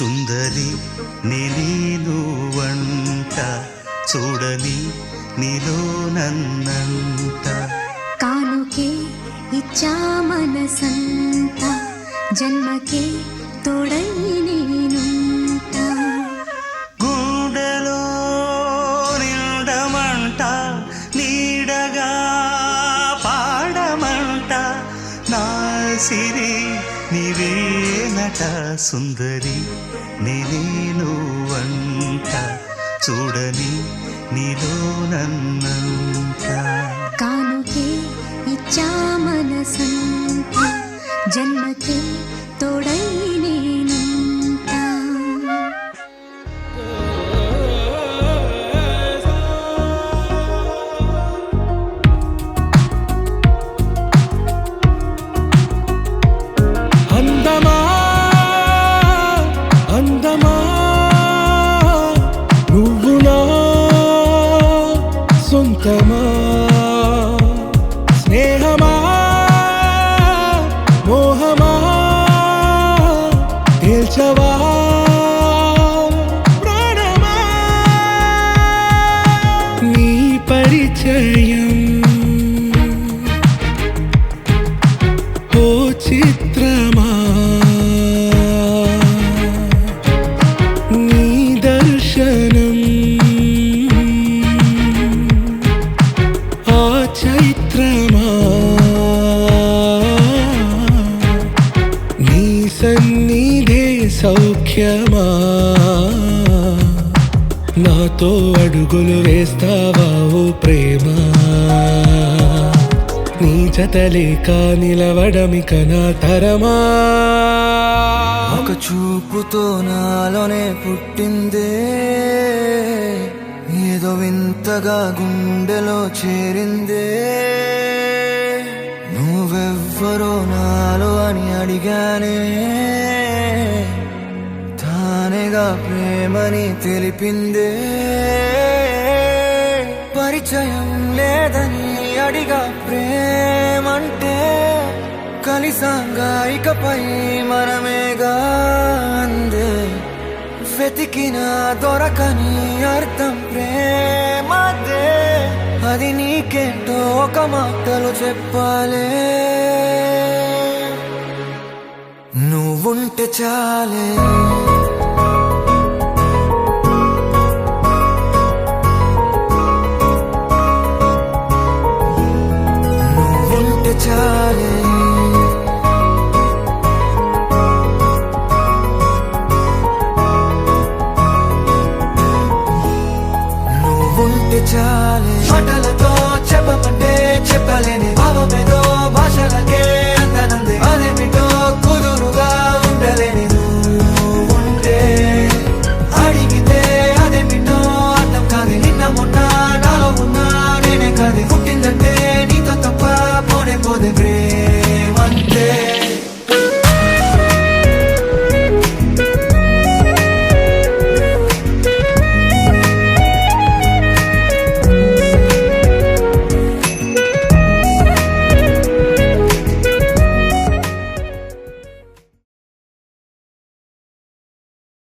సుందరి నేను వంట చూడని నీలో నన్నంట కానుకే ఇచ్చా మనసంత జన్మకే తోడై నేనుంట గుండెలో నిండమంట నీడగా పాడమంట నా సిరి నీవేనట సుందరి నేను వంట చూడని నీలో నన్నంట కానుకే ఇచ్చా మనసంత జన్మకే తోడై నేనుంట అందమా అందమా నువ్వు నా సొంతమా స్నేహమా మోహమా తేల్చవా ప్రాణమా నీ పరిచయం ఓ చిత్రమా నీ దర్శనం ఆ చైత్రమా నీ సన్నిధే సౌఖ్యమా నాతో అడుగులు వేస్తావా ఓ ప్రేమ నీ జతలేక నిలవడమిక నా తరమా ఒక చూపుతో నాలోనే పుట్టిందే ఏదో వింతగా గుండెలో చేరిందే నువ్వెవ్వరో నాలో అని అడిగానే తానేగా ప్రేమని తెలిపిందే పరిచయం లేదని అడిగా ప్రేమంటే కలిసాంగా ఇకపై మనమేగా అందే వెతికిన దొరకని అర్థం ప్రేమదే అది నీకేంటో ఒక మాటలు చెప్పాలే నువ్వుంటే చాలే